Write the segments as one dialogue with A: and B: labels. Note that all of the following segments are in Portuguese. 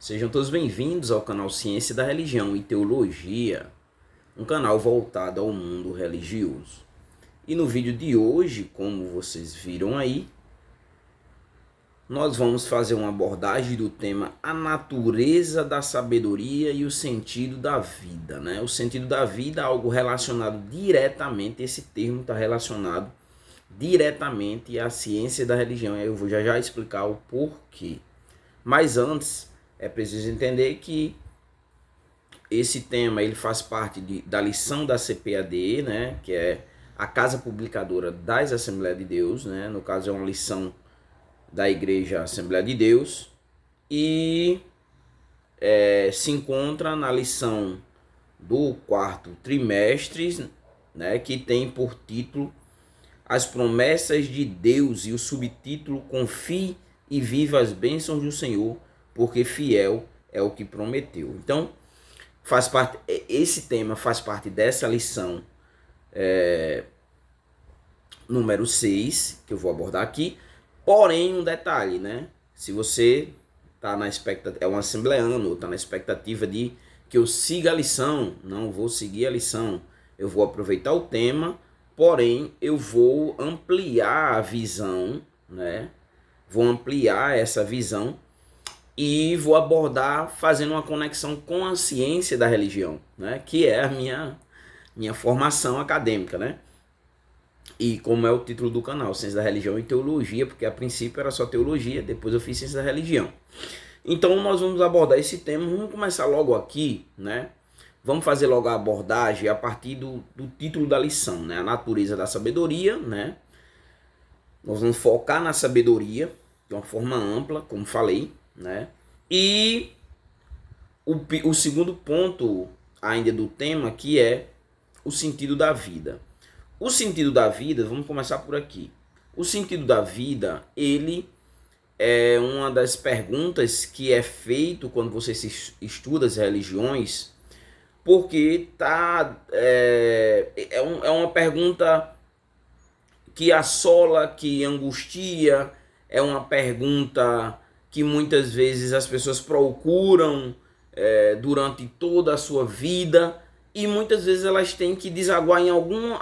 A: Sejam todos bem-vindos ao canal Ciência da Religião e Teologia, um canal voltado ao mundo religioso. E no vídeo de hoje, como vocês viram aí, nós vamos fazer uma abordagem do tema a natureza da sabedoria e o sentido da vida, né? O sentido da vida é algo relacionado diretamente, esse termo está relacionado diretamente à ciência da religião. Eu vou já explicar o porquê. Mas antes, é preciso entender que esse tema ele faz parte da lição da CPAD, né, que é a Casa Publicadora das Assembleias de Deus, né, no caso é uma lição da Igreja Assembleia de Deus, e se encontra na lição do quarto trimestre, né, que tem por título As Promessas de Deus e o subtítulo Confie e Viva as Bênçãos do Senhor, porque fiel é o que prometeu. Então, esse tema faz parte dessa lição número 6, que eu vou abordar aqui. Porém, um detalhe, né? Se você está na expectativa, é um assembleano, está na expectativa de que eu siga a lição, não vou seguir a lição. Eu vou aproveitar o tema, porém, eu vou ampliar a visão, né? Vou ampliar essa visão e vou abordar fazendo uma conexão com a ciência da religião, né? Que é a minha formação acadêmica, né? E como é o título do canal, Ciência da Religião e Teologia, porque a princípio era só teologia, depois eu fiz Ciência da Religião. Então nós vamos abordar esse tema, vamos começar logo aqui, né? Vamos fazer logo a abordagem a partir do título da lição, né? A natureza da sabedoria, né? Nós vamos focar na sabedoria de uma forma ampla, como falei, né? E o segundo ponto ainda do tema, que é o sentido da vida. O sentido da vida, vamos começar por aqui. O sentido da vida, ele é uma das perguntas que é feito quando você estuda as religiões, porque é uma pergunta que assola, que angustia, é uma pergunta que muitas vezes as pessoas procuram durante toda a sua vida, e muitas vezes elas têm que desaguar em algum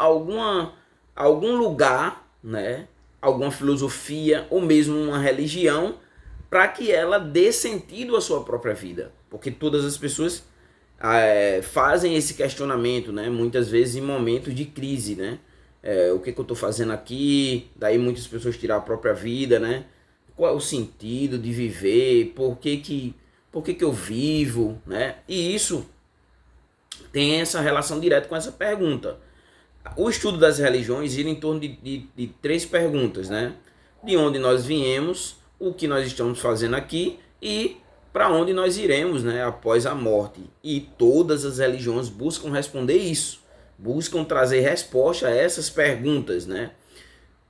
A: lugar, né? Alguma filosofia ou mesmo uma religião, para que ela dê sentido à sua própria vida. Porque todas as pessoas fazem esse questionamento, né? Muitas vezes em momentos de crise, né? O que eu estou fazendo aqui? Daí muitas pessoas tiram a própria vida, né? Qual é o sentido de viver? Por que eu vivo, né? E isso tem essa relação direta com essa pergunta. O estudo das religiões gira em torno de três perguntas, né? De onde nós viemos, o que nós estamos fazendo aqui e para onde nós iremos, né, após a morte. E todas as religiões buscam responder isso, buscam trazer resposta a essas perguntas, né?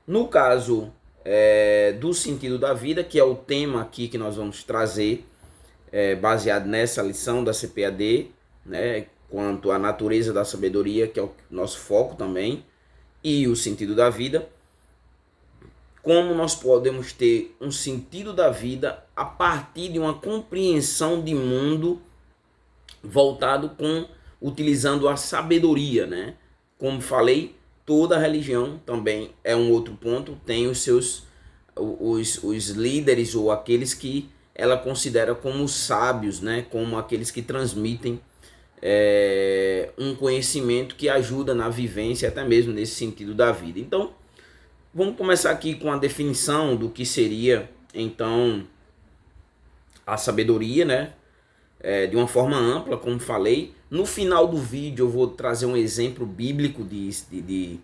A: No caso do sentido da vida, que é o tema aqui que nós vamos trazer, baseado nessa lição da CPAD, né, quanto à natureza da sabedoria, que é o nosso foco também, e o sentido da vida, como nós podemos ter um sentido da vida a partir de uma compreensão de mundo voltado utilizando a sabedoria, né? Como falei, toda religião também é um outro ponto, tem os líderes ou aqueles que ela considera como sábios, né? Como aqueles que transmitem um conhecimento que ajuda na vivência, até mesmo nesse sentido da vida. Então, vamos começar aqui com a definição do que seria, então, a sabedoria, né? De uma forma ampla, como falei. No final do vídeo eu vou trazer um exemplo bíblico de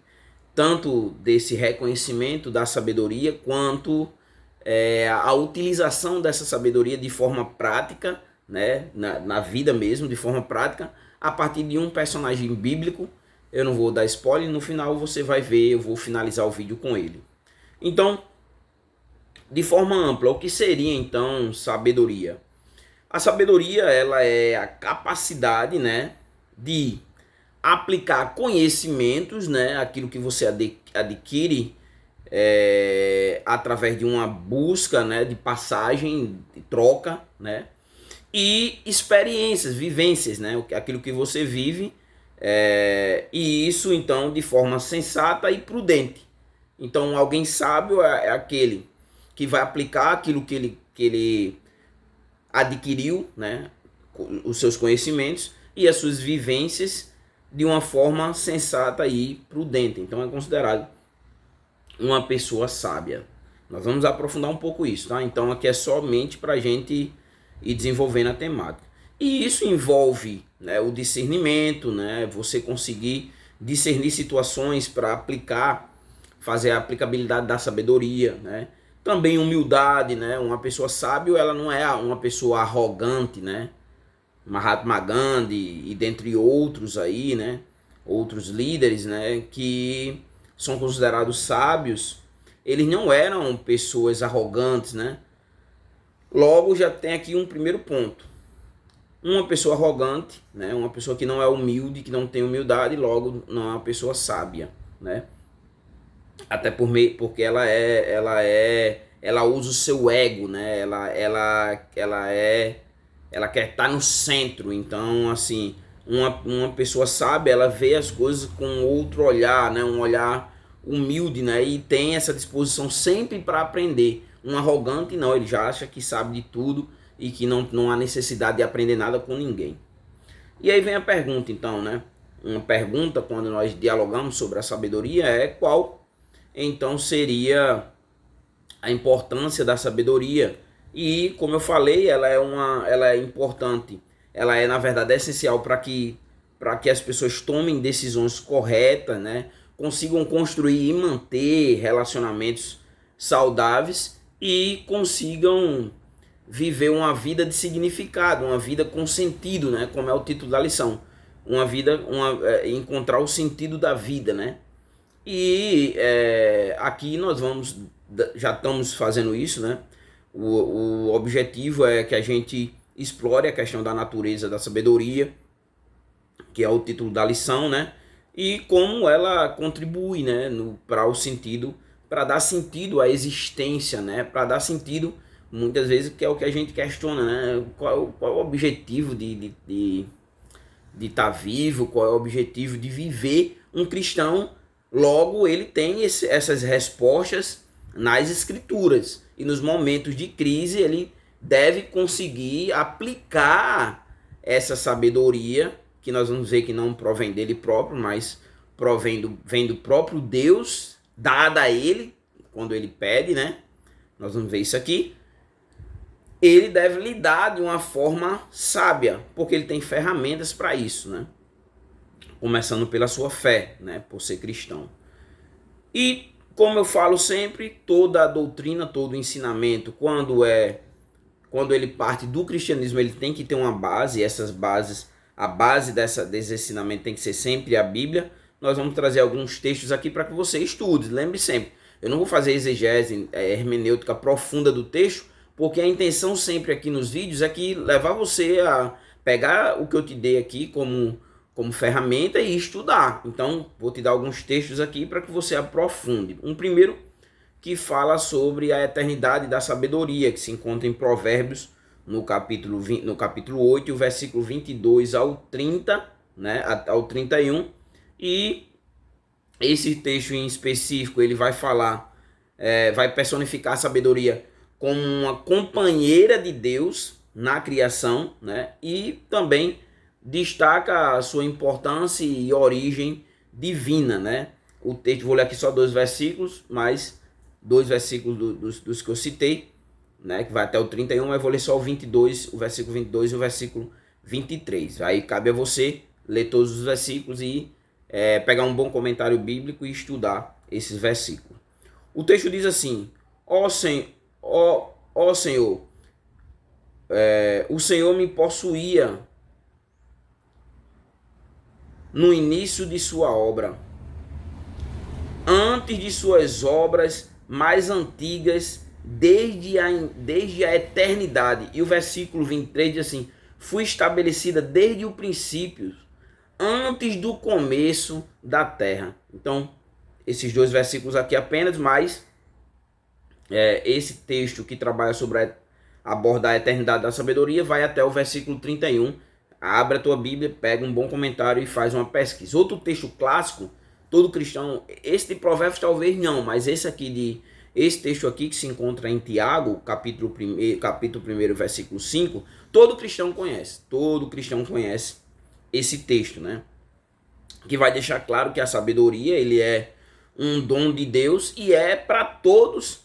A: tanto desse reconhecimento da sabedoria, quanto a utilização dessa sabedoria de forma prática, né, na vida mesmo, de forma prática, a partir de um personagem bíblico. Eu não vou dar spoiler, no final você vai ver, eu vou finalizar o vídeo com ele. Então, de forma ampla, o que seria então sabedoria? A sabedoria, ela é a capacidade, né, de aplicar conhecimentos, né, aquilo que você adquire através de uma busca, né, de passagem, de troca, né, e experiências, vivências, né? Aquilo que você vive, e isso então de forma sensata e prudente. Então alguém sábio é aquele que vai aplicar aquilo que ele adquiriu, né? Os seus conhecimentos e as suas vivências de uma forma sensata e prudente. Então é considerado uma pessoa sábia. Nós vamos aprofundar um pouco isso, tá? Então aqui é somente para a gente ir desenvolvendo a temática. E isso envolve, né, o discernimento, né? Você conseguir discernir situações para aplicar, fazer a aplicabilidade da sabedoria, né? Também humildade, né? Uma pessoa sábia, ela não é uma pessoa arrogante, né? Mahatma Gandhi e dentre outros aí, né? Outros líderes, né? Que são considerados sábios, eles não eram pessoas arrogantes, né? Logo já tem aqui um primeiro ponto. Uma pessoa arrogante, né? Uma pessoa que não é humilde, que não tem humildade, logo não é uma pessoa sábia, né? Até porque ela usa o seu ego, né? Ela quer estar no centro. Então, assim, uma pessoa sábia, ela vê as coisas com outro olhar, né? Um olhar humilde, né? E tem essa disposição sempre para aprender. Um arrogante não, ele já acha que sabe de tudo e que não há necessidade de aprender nada com ninguém. E aí vem a pergunta, então, né? Uma pergunta, quando nós dialogamos sobre a sabedoria, é qual então seria a importância da sabedoria. E como eu falei, ela é importante, ela é na verdade essencial para que as pessoas tomem decisões corretas, né? Consigam construir e manter relacionamentos saudáveis e consigam viver uma vida de significado, uma vida com sentido, né? Como é o título da lição, encontrar o sentido da vida, né? E aqui nós já estamos fazendo isso, né? O objetivo é que a gente explore a questão da natureza da sabedoria, que é o título da lição, né? E como ela contribui, né, para o sentido, para dar sentido à existência, né? Para dar sentido, muitas vezes, que é o que a gente questiona, né? Qual é o objetivo de estar vivo, qual é o objetivo de viver um cristão. Logo, ele tem essas respostas nas escrituras. E nos momentos de crise, ele deve conseguir aplicar essa sabedoria, que nós vamos ver que não provém dele próprio, mas vem do próprio Deus, dada a ele, quando ele pede, né? Nós vamos ver isso aqui. Ele deve lidar de uma forma sábia, porque ele tem ferramentas para isso, né? Começando pela sua fé, né? Por ser cristão. E, como eu falo sempre, toda a doutrina, todo o ensinamento, quando ele parte do cristianismo, ele tem que ter uma base, e essas bases, a base desse ensinamento tem que ser sempre a Bíblia. Nós vamos trazer alguns textos aqui para que você estude. Lembre sempre, eu não vou fazer exegese, hermenêutica profunda do texto, porque a intenção sempre aqui nos vídeos é que levar você a pegar o que eu te dei aqui como ferramenta e estudar. Então, vou te dar alguns textos aqui para que você aprofunde. Um primeiro que fala sobre a eternidade da sabedoria, que se encontra em Provérbios, no capítulo 8, o versículo 22 ao 30, né, ao 31. E esse texto em específico, ele vai falar, vai personificar a sabedoria como uma companheira de Deus na criação, né, e também destaca a sua importância e origem divina, né? O texto, vou ler aqui só 2 versículos, mas 2 versículos dos que eu citei, né? Que vai até o 31, mas vou ler só o 22, o versículo 22 e o versículo 23. Aí cabe a você ler todos os versículos e pegar um bom comentário bíblico e estudar esses versículos. O texto diz assim: ó Senhor, o Senhor me possuía no início de sua obra, antes de suas obras mais antigas, desde a eternidade. E o versículo 23 diz assim: fui estabelecida desde o princípio, antes do começo da terra. Então, esses 2 versículos aqui apenas, mas esse texto que trabalha sobre aborda a eternidade da sabedoria, vai até o versículo 31. Abre a tua Bíblia, pega um bom comentário e faz uma pesquisa. Outro texto clássico, todo cristão, esse de Provérbios talvez não, mas esse texto aqui que se encontra em Tiago, capítulo 1, versículo 5, todo cristão conhece esse texto, né? Que vai deixar claro que a sabedoria, ele é um dom de Deus e é para todos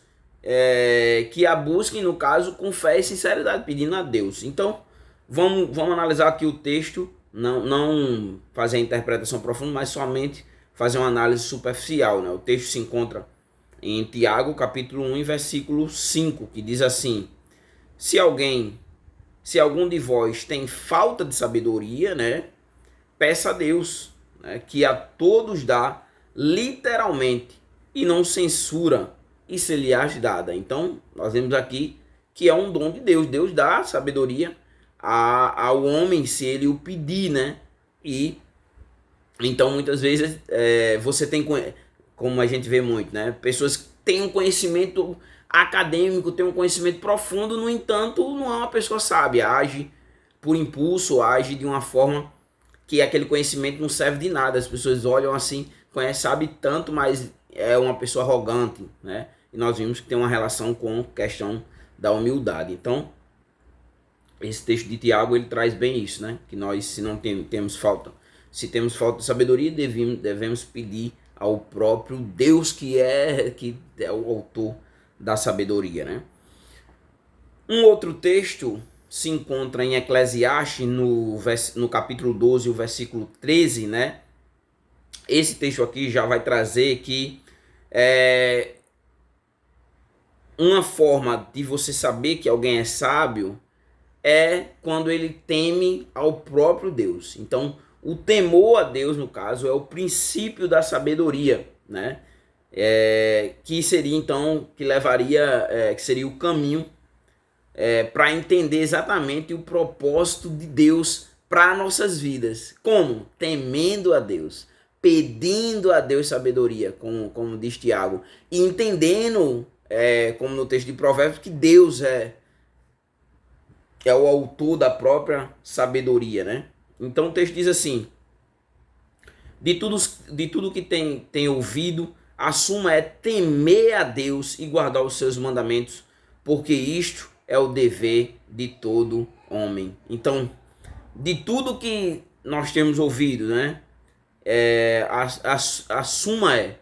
A: que a busquem, no caso, com fé e sinceridade, pedindo a Deus. Então, vamos analisar aqui o texto, não fazer a interpretação profunda, mas somente fazer uma análise superficial, né? O texto se encontra em Tiago, capítulo 1, versículo 5, que diz assim: se algum de vós tem falta de sabedoria, né, peça a Deus, né, que a todos dá literalmente e não censura, e se lhe há dada. Então, nós vemos aqui que é um dom de Deus. Deus dá sabedoria ao homem se ele o pedir, né? E então muitas vezes você tem, como a gente vê muito, né? Pessoas que têm um conhecimento acadêmico, têm um conhecimento profundo, no entanto, não é uma pessoa sábia, age por impulso, age de uma forma que aquele conhecimento não serve de nada. As pessoas olham assim, conhece, sabe tanto, mas é uma pessoa arrogante, né? E nós vimos que tem uma relação com a questão da humildade. Então, esse texto de Tiago, ele traz bem isso, né? Que nós, se não temos falta de sabedoria, devemos pedir ao próprio Deus que é o autor da sabedoria, né? Um outro texto se encontra em Eclesiastes, no capítulo 12, o versículo 13, né? Esse texto aqui já vai trazer que uma forma de você saber que alguém é sábio é quando ele teme ao próprio Deus. Então, o temor a Deus, no caso, é o princípio da sabedoria, né? Que seria, então, que seria o caminho para entender exatamente o propósito de Deus para nossas vidas. Como? Temendo a Deus, pedindo a Deus sabedoria, como diz Tiago, e entendendo, como no texto de Provérbios, que Deus é o autor da própria sabedoria, né? Então o texto diz assim: de tudo que tem ouvido, a suma é temer a Deus e guardar os seus mandamentos, porque isto é o dever de todo homem. Então, de tudo que nós temos ouvido, né? A suma é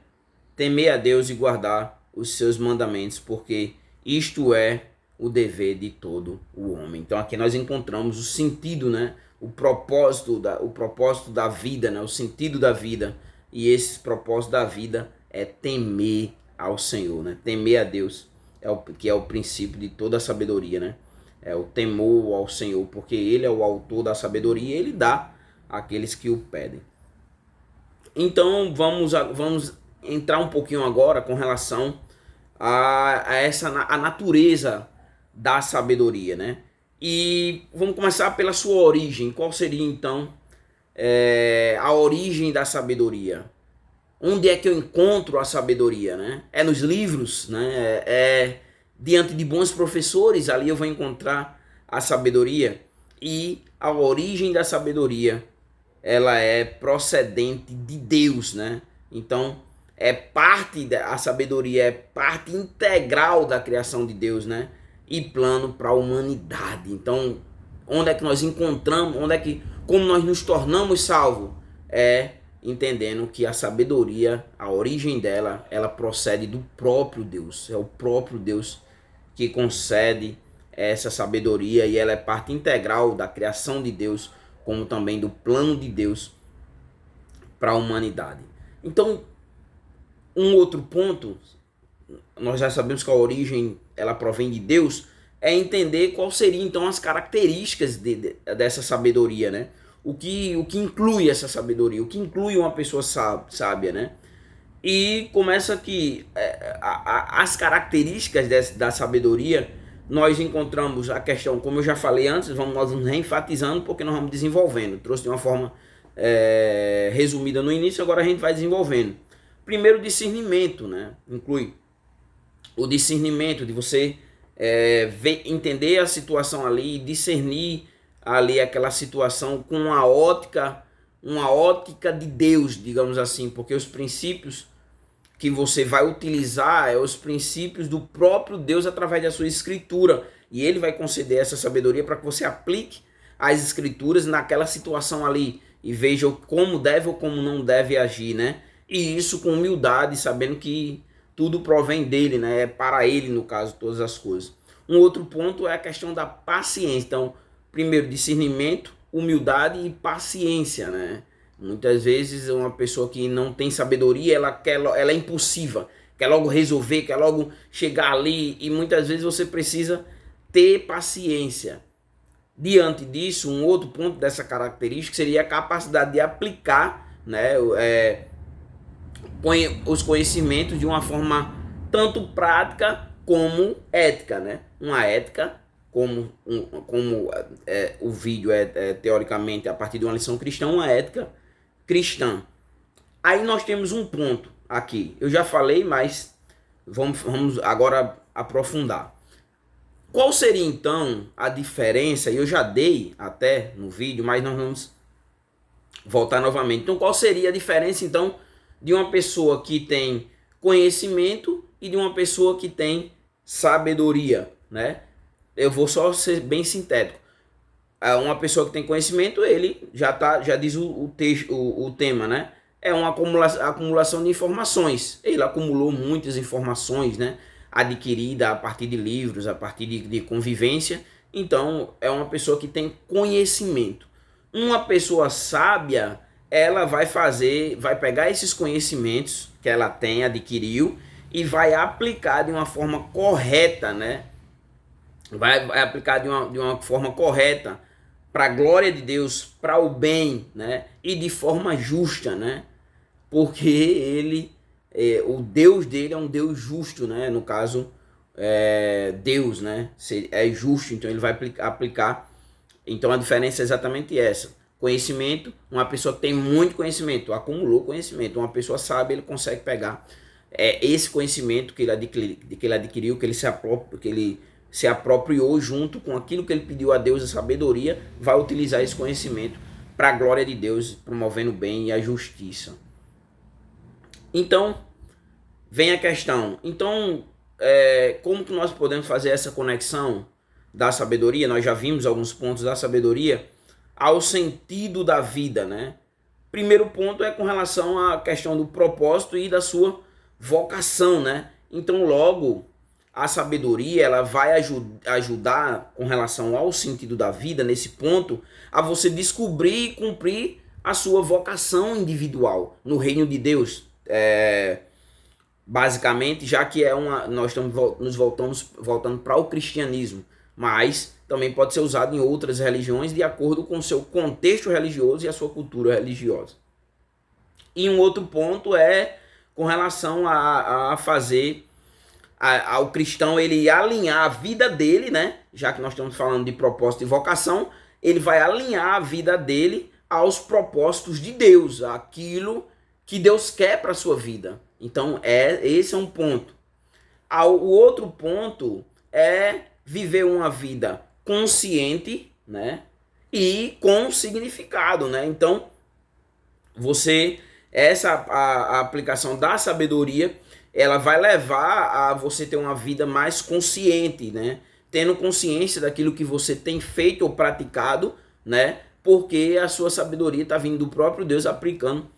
A: temer a Deus e guardar os seus mandamentos, porque isto é o dever de todo o homem. Então aqui nós encontramos o sentido, né? O propósito da vida, né? O sentido da vida. E esse propósito da vida é temer ao Senhor, né? Temer a Deus, que é o princípio de toda a sabedoria, né? É o temor ao Senhor, porque Ele é o autor da sabedoria e Ele dá àqueles que o pedem. Então vamos entrar um pouquinho agora com relação a natureza da sabedoria, né? E vamos começar pela sua origem. Qual seria então a origem da sabedoria? Onde é que eu encontro a sabedoria, né? É nos livros, né? Diante de bons professores, ali eu vou encontrar a sabedoria. E a origem da sabedoria, ela é procedente de Deus, né? Então, a sabedoria é parte integral da criação de Deus, né? E plano para a humanidade. Então, onde é que nós encontramos, como nós nos tornamos salvos? Entendendo que a sabedoria, a origem dela, ela procede do próprio Deus. É o próprio Deus que concede essa sabedoria e ela é parte integral da criação de Deus, como também do plano de Deus para a humanidade. Então, um outro ponto, nós já sabemos que a origem ela provém de Deus, é entender qual seriam então as características dessa sabedoria, né? O que inclui essa sabedoria, o que inclui uma pessoa sábia, né? E começa que as características da sabedoria, nós encontramos a questão, como eu já falei antes, nós vamos reenfatizando porque nós vamos desenvolvendo. Trouxe de uma forma resumida no início, agora a gente vai desenvolvendo. Primeiro, discernimento, né? Inclui o discernimento de você entender a situação ali, discernir ali aquela situação com uma ótica de Deus, digamos assim, porque os princípios que você vai utilizar é os princípios do próprio Deus através da sua escritura, e ele vai conceder essa sabedoria para que você aplique as escrituras naquela situação ali e veja como deve ou como não deve agir, né? E isso com humildade, sabendo que tudo provém dele, né? É para ele, no caso, todas as coisas. Um outro ponto é a questão da paciência. Então, primeiro, discernimento, humildade e paciência, né? Muitas vezes uma pessoa que não tem sabedoria, ela é impulsiva, quer logo resolver, quer logo chegar ali, e muitas vezes você precisa ter paciência. Diante disso, um outro ponto dessa característica seria a capacidade de aplicar, né, os conhecimentos de uma forma tanto prática como ética, né? Uma ética, como o vídeo é teoricamente a partir de uma lição cristã, uma ética cristã. Aí nós temos um ponto aqui. Eu já falei, mas vamos agora aprofundar. Qual seria então a diferença? Eu já dei até no vídeo, mas nós vamos voltar novamente. Então, qual seria a diferença então de uma pessoa que tem conhecimento e de uma pessoa que tem sabedoria, né? Eu vou só ser bem sintético. Uma pessoa que tem conhecimento, ele já diz o tema, né? É uma acumulação de informações. Ele acumulou muitas informações, né? Adquirida a partir de livros, a partir de convivência. Então, é uma pessoa que tem conhecimento. Uma pessoa sábia, ela vai pegar esses conhecimentos que ela tem, adquiriu, e vai aplicar de uma forma correta, né? Vai aplicar de uma forma correta para a glória de Deus, para o bem, né? E de forma justa, né? Porque o Deus dele é um Deus justo, né? No caso, Deus, né? É justo, então ele vai aplicar. Então a diferença é exatamente essa. Conhecimento, uma pessoa que tem muito conhecimento, acumulou conhecimento. Uma pessoa sábia, ele consegue pegar esse conhecimento que ele adquiriu, que ele se apropriou junto com aquilo que ele pediu a Deus, a sabedoria, vai utilizar esse conhecimento para a glória de Deus, promovendo o bem e a justiça. Então, vem a questão. Então, como que nós podemos fazer essa conexão da sabedoria? Nós já vimos alguns pontos da sabedoria ao sentido da vida, né? Primeiro ponto é com relação à questão do propósito e da sua vocação, né? Então, logo, a sabedoria ela vai ajudar com relação ao sentido da vida, nesse ponto, a você descobrir e cumprir a sua vocação individual no reino de Deus. Basicamente, já que nós estamos nos voltando para o cristianismo, mas também pode ser usado em outras religiões de acordo com o seu contexto religioso e a sua cultura religiosa. E um outro ponto é com relação a fazer ao cristão ele alinhar a vida dele, né? Já que nós estamos falando de propósito e vocação, ele vai alinhar a vida dele aos propósitos de Deus, aquilo que Deus quer para a sua vida. Então, esse é um ponto. O outro ponto é viver uma vida consciente, né? E com significado, né? Então, a aplicação da sabedoria, ela vai levar a você ter uma vida mais consciente, né? Tendo consciência daquilo que você tem feito ou praticado, né? Porque a sua sabedoria está vindo do próprio Deus aplicando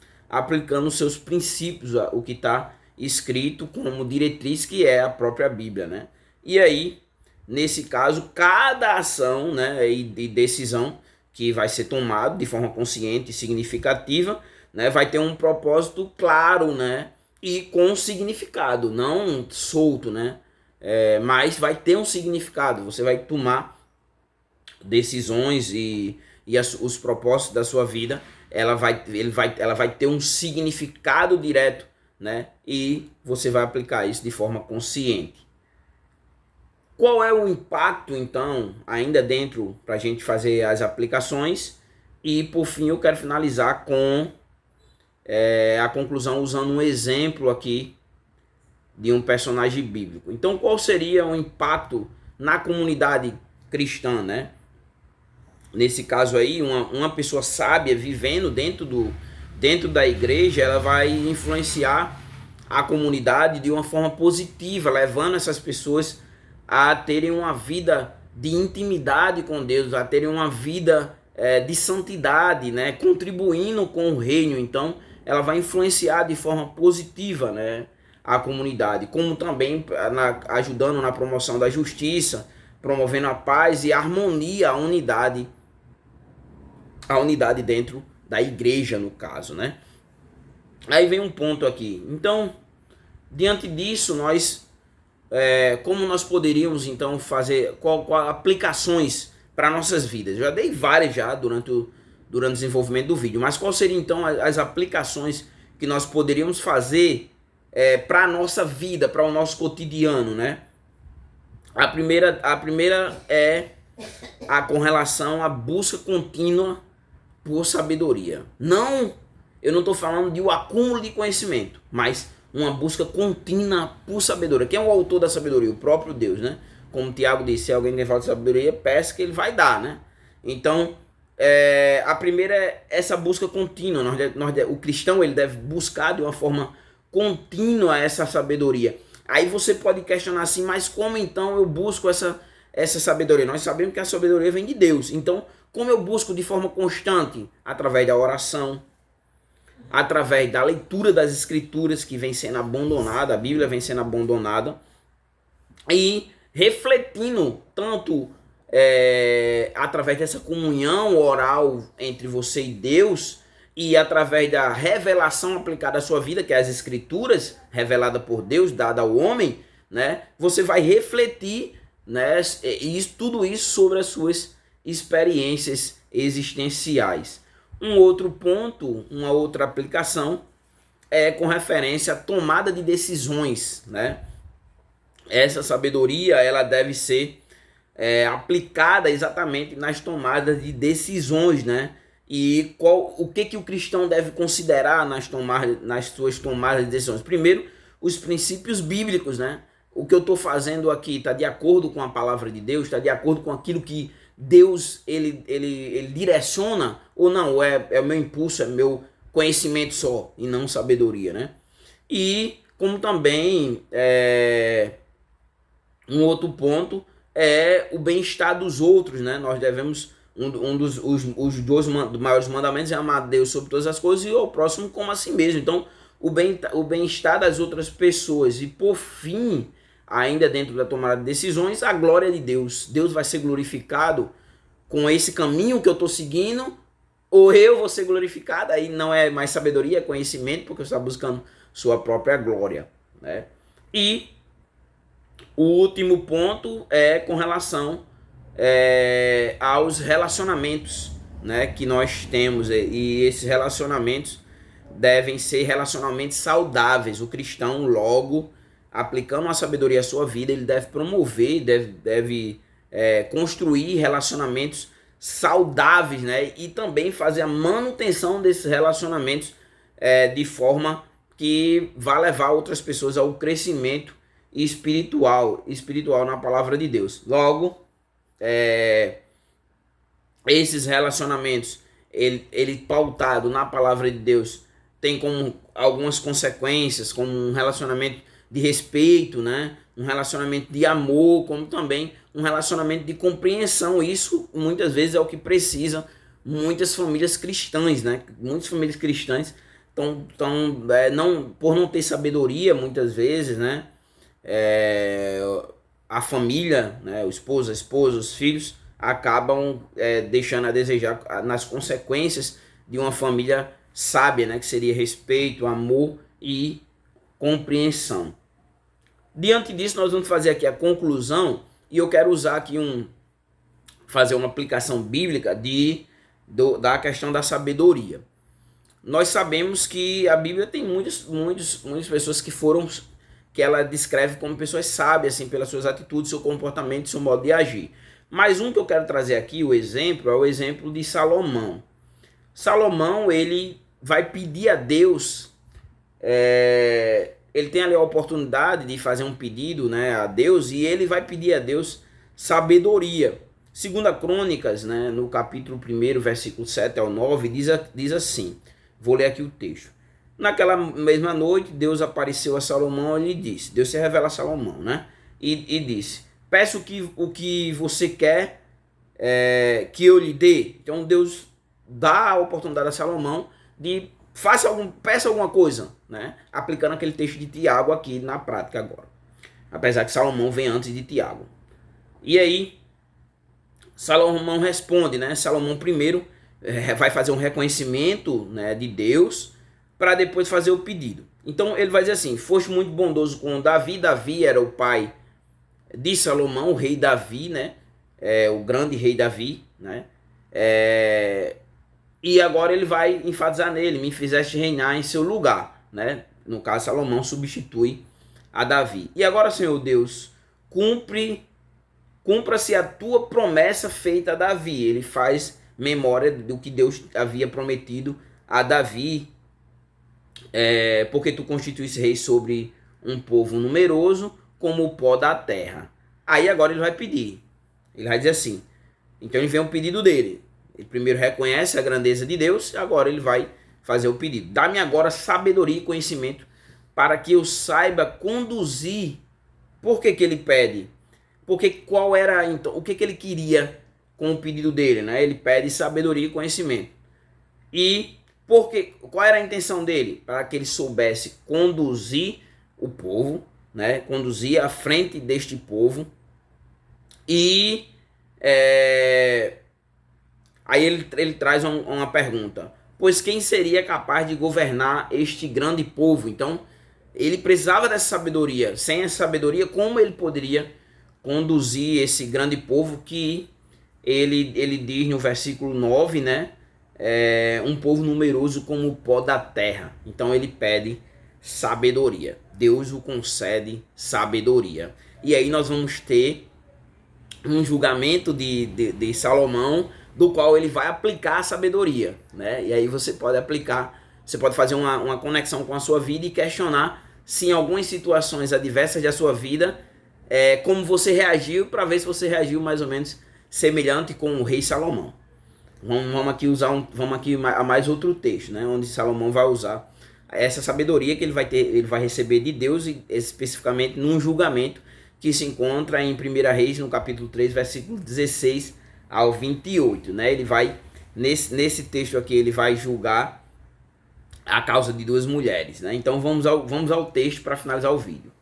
A: os seus princípios, o que está escrito como diretriz, que é a própria Bíblia, né? E aí, nesse caso, cada ação, né, e decisão que vai ser tomada de forma consciente e significativa, né, vai ter um propósito claro, né? E com significado, não solto, né? Mas vai ter um significado. Você vai tomar decisões e os propósitos da sua vida, ela vai ter um significado direto, né? E você vai aplicar isso de forma consciente. Qual é o impacto, então, ainda dentro, para a gente fazer as aplicações? E, por fim, eu quero finalizar com a conclusão usando um exemplo aqui de um personagem bíblico. Então, qual seria o impacto na comunidade cristã, né? Nesse caso aí, uma pessoa sábia vivendo dentro da igreja, ela vai influenciar a comunidade de uma forma positiva, levando essas pessoas a terem uma vida de intimidade com Deus, a terem uma vida de santidade, né? Contribuindo com o reino. Então, ela vai influenciar de forma positiva, né, a comunidade, como também ajudando na promoção da justiça, promovendo a paz e a harmonia, a unidade dentro da igreja, no caso, né? Aí vem um ponto aqui. Então, diante disso, como nós poderíamos então fazer, qual aplicações para nossas vidas? Eu já dei várias já durante o desenvolvimento do vídeo, mas quais seriam então as aplicações que nós poderíamos fazer para a nossa vida, para o nosso cotidiano, né? A primeira é com relação à busca contínua por sabedoria. Eu não estou falando de um acúmulo de conhecimento, mas uma busca contínua por sabedoria. Quem é o autor da sabedoria? O próprio Deus, né? Como o Tiago disse, se alguém tem falta de sabedoria, peça que ele vai dar, né? Então, a primeira é essa busca contínua. O cristão ele deve buscar de uma forma contínua essa sabedoria. Aí você pode questionar assim, mas como então eu busco essa sabedoria? Nós sabemos que a sabedoria vem de Deus. Então, como eu busco de forma constante? Através da oração, através da leitura das escrituras que vem sendo abandonada, a Bíblia vem sendo abandonada, e refletindo tanto através dessa comunhão oral entre você e Deus, e através da revelação aplicada à sua vida, que é as escrituras revelada por Deus, dada ao homem, né? Você vai refletir, né, tudo isso sobre as suas experiências existenciais. Um outro ponto, uma outra aplicação é com referência à tomada de decisões, né? Essa sabedoria ela deve ser aplicada exatamente nas tomadas de decisões, né? E o que o cristão deve considerar nas suas tomadas de decisões? Primeiro, os princípios bíblicos, né? O que eu estou fazendo aqui está de acordo com a palavra de Deus, está de acordo com aquilo que Deus ele direciona, ou não? É o meu impulso, é meu conhecimento só e não sabedoria, né? E como também um outro ponto é o bem-estar dos outros, né? Nós devemos, um dos os dois maiores mandamentos é amar a Deus sobre todas as coisas e o próximo como a si mesmo. Então, o bem-estar das outras pessoas. E por fim, ainda dentro da tomada de decisões, a glória de Deus. Deus vai ser glorificado com esse caminho que eu estou seguindo, ou eu vou ser glorificado. Aí não é mais sabedoria, é conhecimento, porque você está buscando sua própria glória, né? E o último ponto é com relação aos relacionamentos, né, que nós temos, e esses relacionamentos devem ser relacionamentos saudáveis. O cristão, logo, aplicando a sabedoria à sua vida, ele deve promover, deve construir relacionamentos saudáveis, né, e também fazer a manutenção desses relacionamentos de forma que vá levar outras pessoas ao crescimento espiritual na palavra de Deus. Logo, esses relacionamentos, ele pautado na palavra de Deus, tem como algumas consequências, como um relacionamento de respeito, né? Um relacionamento de amor, como também um relacionamento de compreensão. Isso muitas vezes é o que precisam muitas famílias cristãs, né? Muitas famílias cristãs por não ter sabedoria, muitas vezes, né? A família, né? O esposo, a esposa, os filhos acabam deixando a desejar nas consequências de uma família sábia, né? Que seria respeito, amor e compreensão. Diante disso, nós vamos fazer aqui a conclusão, e eu quero usar aqui fazer uma aplicação bíblica da questão da sabedoria. Nós sabemos que a Bíblia tem muitas pessoas que ela descreve como pessoas sábias, assim, pelas suas atitudes, seu comportamento, seu modo de agir. Mas um que eu quero trazer aqui, é o exemplo de Salomão. Salomão, ele vai pedir a Deus, ele tem ali a oportunidade de fazer um pedido, né, a Deus, e ele vai pedir a Deus sabedoria. Segunda Crônicas, né, no capítulo 1, versículo 7 ao 9, diz assim, vou ler aqui o texto. Naquela mesma noite, Deus apareceu a Salomão e lhe disse, Deus se revela a Salomão, né? E disse, peço o que você quer que eu lhe dê. Então Deus dá a oportunidade a Salomão de peça alguma coisa, né? Aplicando aquele texto de Tiago aqui na prática agora. Apesar que Salomão vem antes de Tiago. E aí, Salomão responde, né? Salomão primeiro vai fazer um reconhecimento, né, de Deus, para depois fazer o pedido. Então ele vai dizer assim, foste muito bondoso com Davi. Davi era o pai de Salomão, o rei Davi, né? O grande rei Davi, né? E agora ele vai enfatizar nele, me fizeste reinar em seu lugar, né? No caso, Salomão substitui a Davi. E agora, Senhor Deus, cumpra-se a tua promessa feita a Davi. Ele faz memória do que Deus havia prometido a Davi, porque tu constituísse rei sobre um povo numeroso como o pó da terra. Aí agora ele vai pedir. Ele vai dizer assim. Então ele vem o pedido dele. Ele primeiro reconhece a grandeza de Deus, agora ele vai fazer o pedido. Dá-me agora sabedoria e conhecimento para que eu saiba conduzir. Por que ele pede? Porque qual era então, o que ele queria com o pedido dele, né? Ele pede sabedoria e conhecimento. E qual era a intenção dele? Para que ele soubesse conduzir o povo, né? Conduzir à frente deste povo. E aí ele traz uma pergunta. Pois quem seria capaz de governar este grande povo? Então, ele precisava dessa sabedoria. Sem essa sabedoria, como ele poderia conduzir esse grande povo que ele diz no versículo 9, né? Um povo numeroso como o pó da terra. Então ele pede sabedoria. Deus o concede sabedoria. E aí nós vamos ter um julgamento de Salomão, do qual ele vai aplicar a sabedoria, né? E aí você pode aplicar, você pode fazer uma conexão com a sua vida e questionar se em algumas situações adversas da sua vida, como você reagiu, para ver se você reagiu mais ou menos semelhante com o rei Salomão. Vamos aqui a mais outro texto, né? Onde Salomão vai usar essa sabedoria que ele vai receber de Deus, e especificamente num julgamento que se encontra em 1 Reis, no capítulo 3, versículo 16 ao 28, né? Ele vai, nesse texto aqui, ele vai julgar a causa de duas mulheres, né? Então vamos ao texto para finalizar o vídeo.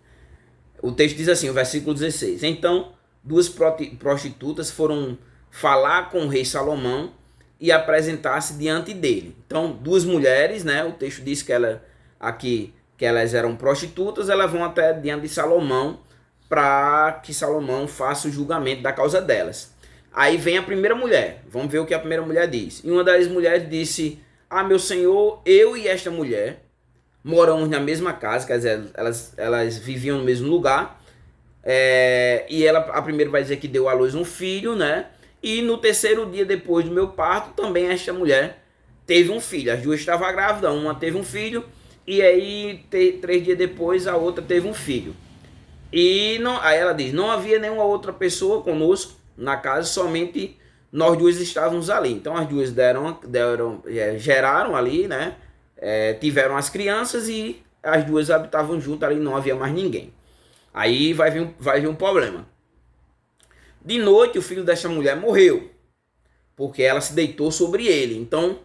A: O texto diz assim, o versículo 16. Então, duas prostitutas foram falar com o rei Salomão e apresentar-se diante dele. Então, duas mulheres, né? O texto diz que elas eram prostitutas, elas vão até diante de Salomão para que Salomão faça o julgamento da causa delas. Aí vem a primeira mulher. Vamos ver o que a primeira mulher diz. E uma das mulheres disse: ah, meu senhor, eu e esta mulher moramos na mesma casa, quer dizer, elas viviam no mesmo lugar. E a primeira vai dizer que deu à luz um filho, né? E no terceiro dia depois do meu parto, também esta mulher teve um filho. As duas estavam grávidas, uma teve um filho, e aí 3 dias depois a outra teve um filho. E aí ela diz: não havia nenhuma outra pessoa conosco na casa, somente nós duas estávamos ali. Então as duas geraram ali, né? Tiveram as crianças e as duas habitavam junto ali, não havia mais ninguém. Aí vai vir um problema. De noite o filho desta mulher morreu, porque ela se deitou sobre ele. Então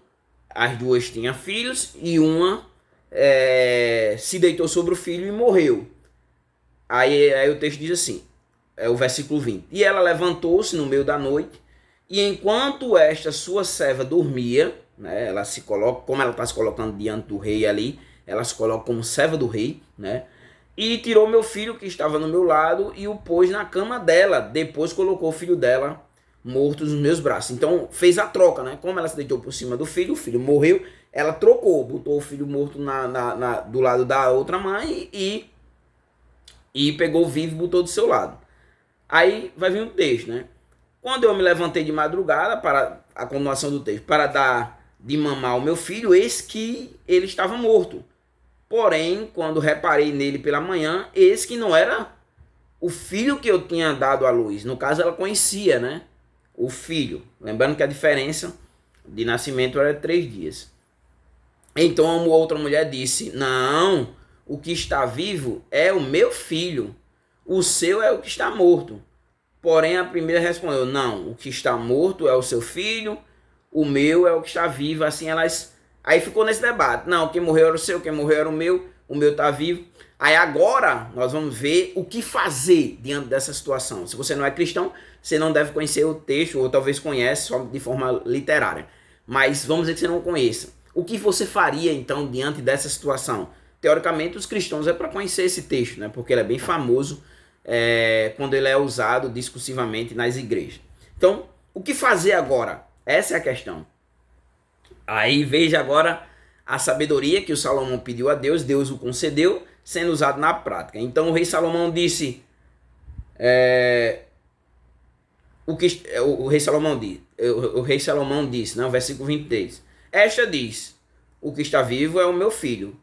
A: as duas tinham filhos e uma se deitou sobre o filho e morreu. Aí o texto diz assim, o versículo 20. E ela levantou-se no meio da noite, e enquanto esta sua serva dormia, né, ela se coloca, como ela está se colocando diante do rei ali, ela se coloca como serva do rei, né? E tirou meu filho que estava no meu lado e o pôs na cama dela. Depois colocou o filho dela morto nos meus braços. Então fez a troca, né? Como ela se deitou por cima do filho, o filho morreu, ela trocou, botou o filho morto do lado da outra mãe e pegou o vivo e botou do seu lado. Aí vai vir um texto, né? Quando eu me levantei de madrugada, para a continuação do texto, para dar de mamar ao meu filho, eis que ele estava morto. Porém, quando reparei nele pela manhã, eis que não era o filho que eu tinha dado à luz. No caso, ela conhecia, né? O filho. Lembrando que a diferença de nascimento era 3 dias. Então a outra mulher disse: não, o que está vivo é o meu filho, o seu é o que está morto. Porém a primeira respondeu: não, o que está morto é o seu filho, o meu é o que está vivo. Assim elas. Aí ficou nesse debate: não, quem morreu era o seu, quem morreu era o meu está vivo. Aí agora nós vamos ver o que fazer diante dessa situação. Se você não é cristão, você não deve conhecer o texto, ou talvez conhece só de forma literária. Mas vamos dizer que você não conheça. O que você faria então diante dessa situação? Teoricamente, os cristãos é para conhecer esse texto, né? Porque ele é bem famoso quando ele é usado discursivamente nas igrejas. Então, o que fazer agora? Essa é a questão. Aí veja agora a sabedoria que o Salomão pediu a Deus, Deus o concedeu, sendo usado na prática. Então o rei Salomão disse, o rei Salomão disse, né, versículo 23, esta diz, o que está vivo é o meu filho,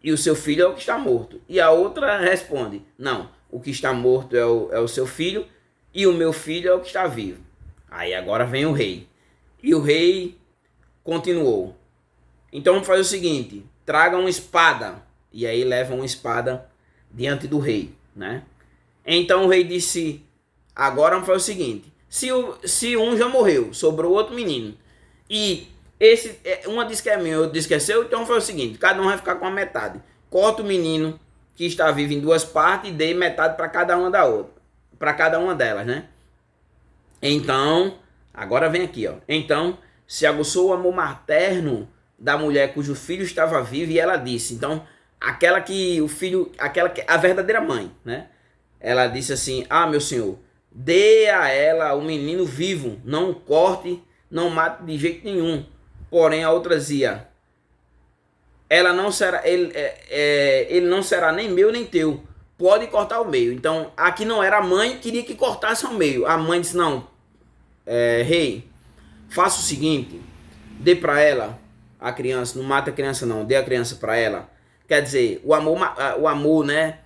A: e o seu filho é o que está morto. E a outra responde, não, o que está morto é o seu filho, e o meu filho é o que está vivo. Aí agora vem o rei. E o rei continuou, então vamos fazer o seguinte, traga uma espada. E aí leva uma espada diante do rei, né? Então o rei disse, agora vamos fazer o seguinte, se um já morreu, sobrou outro menino, e uma diz que é meu, outra diz que é seu, então vamos fazer o seguinte, cada um vai ficar com a metade. Corta o menino que está vivo em 2 partes e dê metade para cada uma da outra, para cada uma delas, né? Então, agora vem aqui, ó. Então, se aguçou o amor materno da mulher cujo filho estava vivo, e ela disse, então, aquela que o filho, aquela que a verdadeira mãe, né? Ela disse assim, meu senhor, dê a ela o menino vivo, não corte, não mate de jeito nenhum. Porém a outra dizia, ele não será nem meu nem teu, pode cortar ao meio. Então aqui não era a mãe que queria que cortasse ao meio. A mãe disse, não, rei, faça o seguinte, dê para ela a criança, não mata a criança não, dê a criança para ela. Quer dizer, o amor, né,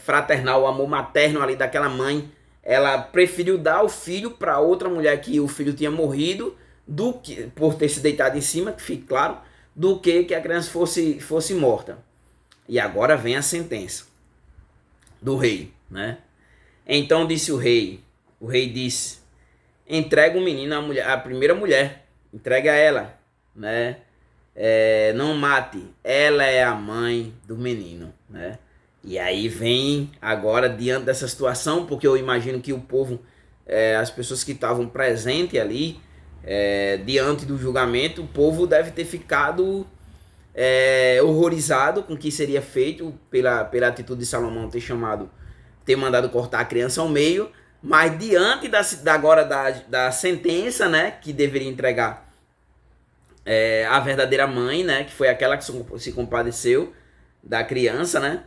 A: fraternal, o amor materno ali daquela mãe, ela preferiu dar o filho para outra mulher que o filho tinha morrido, do que por ter se deitado em cima, que fique claro, do que a criança fosse morta. E agora vem a sentença do rei, né? Então disse o rei disse, entrega o menino à mulher, a primeira mulher, entrega a ela, né? Não mate, ela é a mãe do menino, né? E aí vem agora diante dessa situação, porque eu imagino que o povo, as pessoas que estavam presentes ali, diante do julgamento, o povo deve ter ficado horrorizado com o que seria feito pela atitude de Salomão ter mandado cortar a criança ao meio, mas diante da sentença, né, que deveria entregar a verdadeira mãe, né, que foi aquela que se compadeceu da criança, né,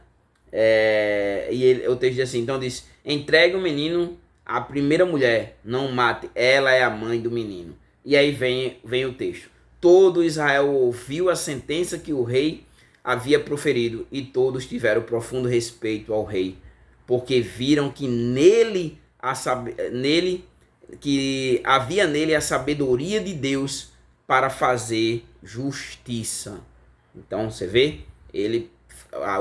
A: o texto diz assim, então diz, entregue o menino à primeira mulher, não mate, ela é a mãe do menino. E aí vem o texto, todo Israel ouviu a sentença que o rei havia proferido, e todos tiveram profundo respeito ao rei, porque viram que havia nele a sabedoria de Deus para fazer justiça. Então você vê, ele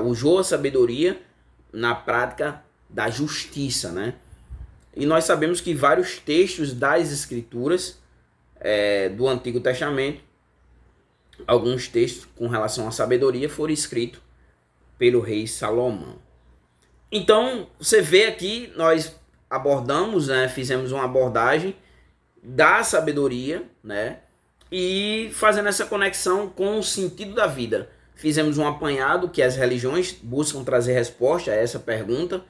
A: usou a sabedoria na prática da justiça, né? E nós sabemos que vários textos das Escrituras do Antigo Testamento, alguns textos com relação à sabedoria foram escritos pelo rei Salomão. Então você vê aqui, nós abordamos, né, fizemos uma abordagem da sabedoria, né, e fazendo essa conexão com o sentido da vida. Fizemos um apanhado que as religiões buscam trazer resposta a essa pergunta,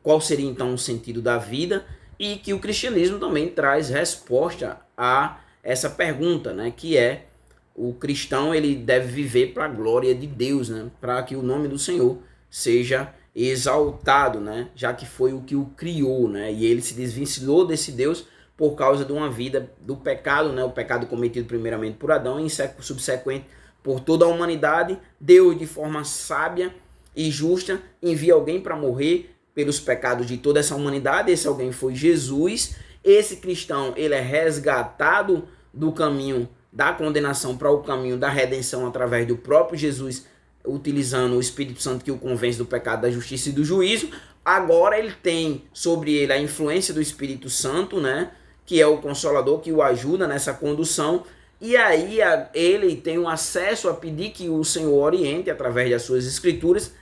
A: qual seria então o sentido da vida, e que o cristianismo também traz resposta a essa pergunta, né, que é o cristão ele deve viver para a glória de Deus, né, para que o nome do Senhor seja exaltado, né, já que foi o que o criou, né, e ele se desvencilhou desse Deus por causa de uma vida do pecado, né, o pecado cometido primeiramente por Adão e subsequente por toda a humanidade. Deus, de forma sábia e justa, envia alguém para morrer pelos pecados de toda essa humanidade. Esse alguém foi Jesus. Esse cristão, ele é resgatado do caminho da condenação para o caminho da redenção através do próprio Jesus, utilizando o Espírito Santo que o convence do pecado, da justiça e do juízo. Agora ele tem sobre ele a influência do Espírito Santo, né? Que é o Consolador, que o ajuda nessa condução. E aí ele tem um acesso a pedir que o Senhor oriente através das suas escrituras,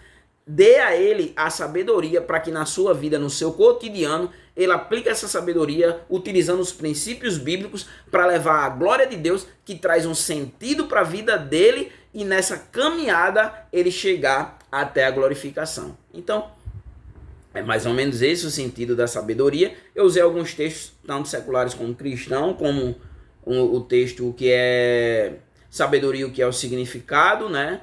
A: dê a ele a sabedoria para que na sua vida, no seu cotidiano, ele aplique essa sabedoria utilizando os princípios bíblicos para levar a glória de Deus, que traz um sentido para a vida dele, e nessa caminhada ele chegar até a glorificação. Então, é mais ou menos esse o sentido da sabedoria. Eu usei alguns textos, tanto seculares como cristãos, como o texto que é sabedoria, o que é o significado, né,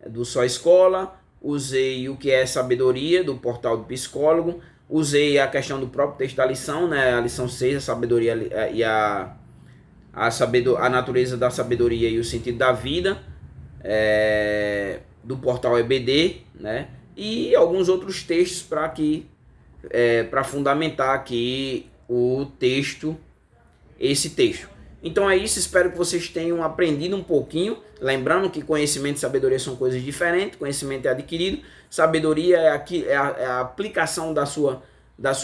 A: do Só Escola. Usei o que é sabedoria, do Portal do Psicólogo. Usei a questão do próprio texto da lição, né, a lição 6, a sabedoria e a natureza da sabedoria e o sentido da vida, do Portal EBD, né, e alguns outros textos para fundamentar aqui o texto, esse texto. Então é isso, espero que vocês tenham aprendido um pouquinho. Lembrando que conhecimento e sabedoria são coisas diferentes. Conhecimento é adquirido, sabedoria é a aplicação da sua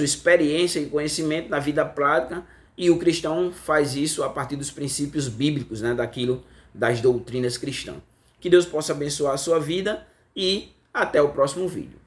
A: experiência e conhecimento na vida prática. E o cristão faz isso a partir dos princípios bíblicos, né, das doutrinas cristãs. Que Deus possa abençoar a sua vida e até o próximo vídeo.